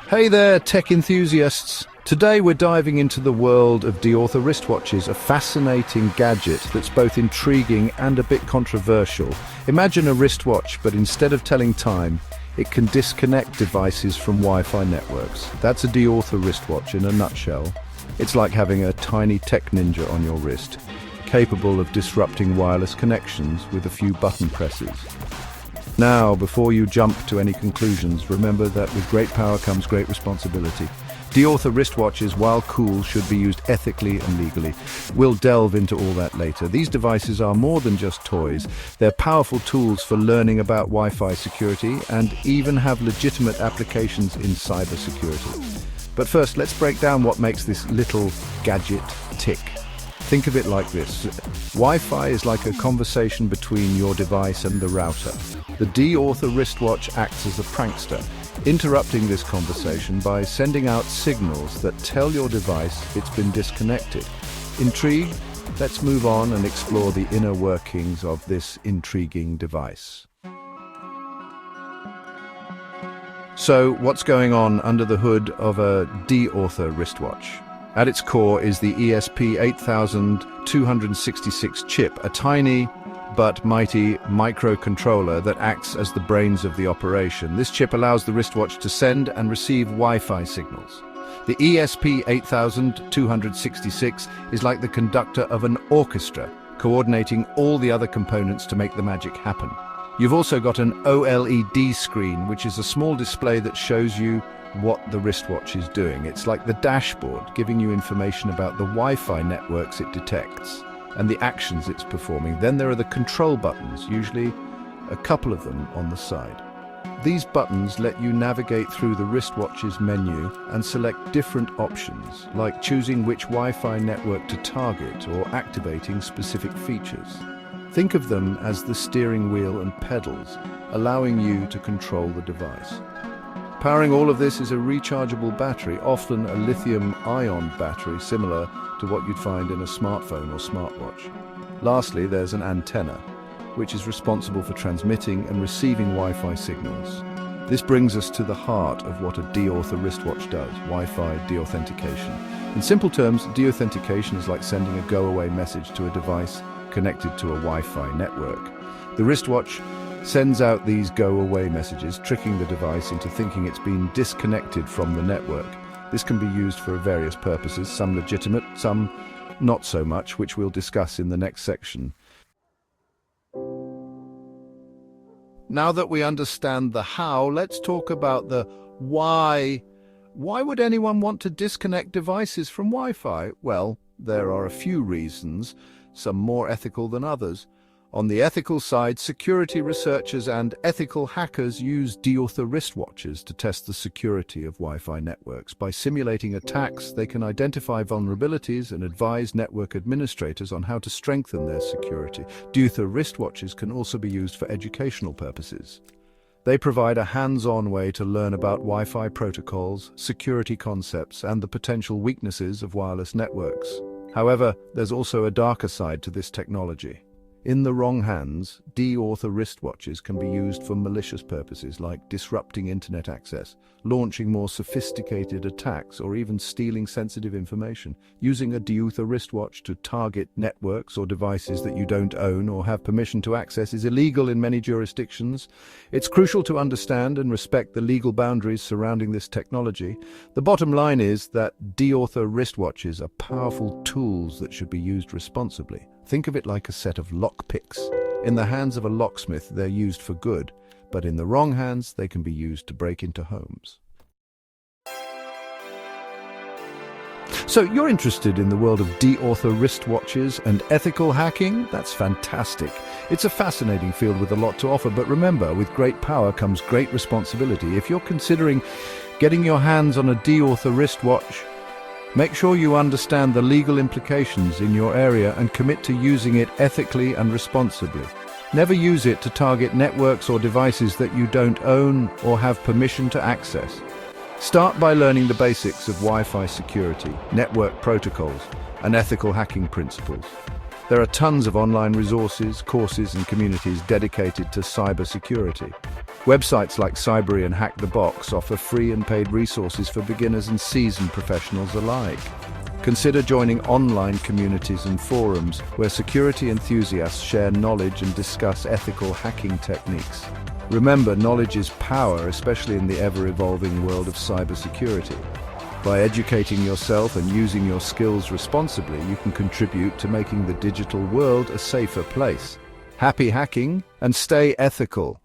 Hey there, tech enthusiasts! Today we're diving into the world of Deauther wristwatches, a fascinating gadget that's both intriguing and a bit controversial. Imagine a wristwatch, but instead of telling time, it can disconnect devices from Wi-Fi networks. That's a Deauther wristwatch in a nutshell. It's like having a tiny tech ninja on your wrist, capable of disrupting wireless connections with a few button presses. Now, before you jump to any conclusions, remember that with great power comes great responsibility. Deauther wristwatches, while cool, should be used ethically and legally. We'll delve into all that later. These devices are more than just toys. They're powerful tools for learning about Wi-Fi security and even have legitimate applications in cybersecurity. But first, let's break down what makes this little gadget tick. Think of it like this. Wi-Fi is like a conversation between your device and the router. The Deauther wristwatch acts as a prankster, interrupting this conversation by sending out signals that tell your device it's been disconnected. Intrigued? Let's move on and explore the inner workings of this intriguing device. So, what's going on under the hood of a Deauther wristwatch? At its core is the ESP8266 chip, a tiny but mighty microcontroller that acts as the brains of the operation. This chip allows the wristwatch to send and receive Wi-Fi signals. The ESP8266 is like the conductor of an orchestra, coordinating all the other components to make the magic happen. You've also got an OLED screen, which is a small display that shows you what the wristwatch is doing. It's like the dashboard, giving you information about the Wi-Fi networks it detects and the actions it's performing. Then there are the control buttons, usually a couple of them on the side. These buttons let you navigate through the wristwatch's menu and select different options, like choosing which Wi-Fi network to target or activating specific features. Think of them as the steering wheel and pedals, allowing you to control the device. Powering all of this is a rechargeable battery, often a lithium-ion battery similar to what you'd find in a smartphone or smartwatch. Lastly, there's an antenna, which is responsible for transmitting and receiving Wi-Fi signals. This brings us to the heart of what a Deauther wristwatch does, Wi-Fi deauthentication. In simple terms, deauthentication is like sending a go-away message to a device connected to a Wi-Fi network. The wristwatch sends out these go-away messages, tricking the device into thinking it's been disconnected from the network. This can be used for various purposes, some legitimate, some not so much, which we'll discuss in the next section. Now that we understand the how, let's talk about the why. Why would anyone want to disconnect devices from Wi-Fi? Well, there are a few reasons, some more ethical than others. On the ethical side, security researchers and ethical hackers use Deauther wristwatches to test the security of Wi-Fi networks. By simulating attacks, they can identify vulnerabilities and advise network administrators on how to strengthen their security. Deauther wristwatches can also be used for educational purposes. They provide a hands-on way to learn about Wi-Fi protocols, security concepts, and the potential weaknesses of wireless networks. However, there's also a darker side to this technology. In the wrong hands, Deauther wristwatches can be used for malicious purposes like disrupting internet access, launching more sophisticated attacks, or even stealing sensitive information. Using a Deauther wristwatch to target networks or devices that you don't own or have permission to access is illegal in many jurisdictions. It's crucial to understand and respect the legal boundaries surrounding this technology. The bottom line is that Deauther wristwatches are powerful tools that should be used responsibly. Think of it like a set of lockpicks. In the hands of a locksmith, they're used for good, but in the wrong hands, they can be used to break into homes. So you're interested in the world of Deauther wristwatches and ethical hacking? That's fantastic. It's a fascinating field with a lot to offer, but remember, with great power comes great responsibility. If you're considering getting your hands on a Deauther wristwatch, make sure you understand the legal implications in your area and commit to using it ethically and responsibly. Never use it to target networks or devices that you don't own or have permission to access. Start by learning the basics of Wi-Fi security, network protocols, and ethical hacking principles. There are tons of online resources, courses, and communities dedicated to cybersecurity. Websites like Cybery and Hack the Box offer free and paid resources for beginners and seasoned professionals alike. Consider joining online communities and forums where security enthusiasts share knowledge and discuss ethical hacking techniques. Remember, knowledge is power, especially in the ever-evolving world of cybersecurity. By educating yourself and using your skills responsibly, you can contribute to making the digital world a safer place. Happy hacking and stay ethical.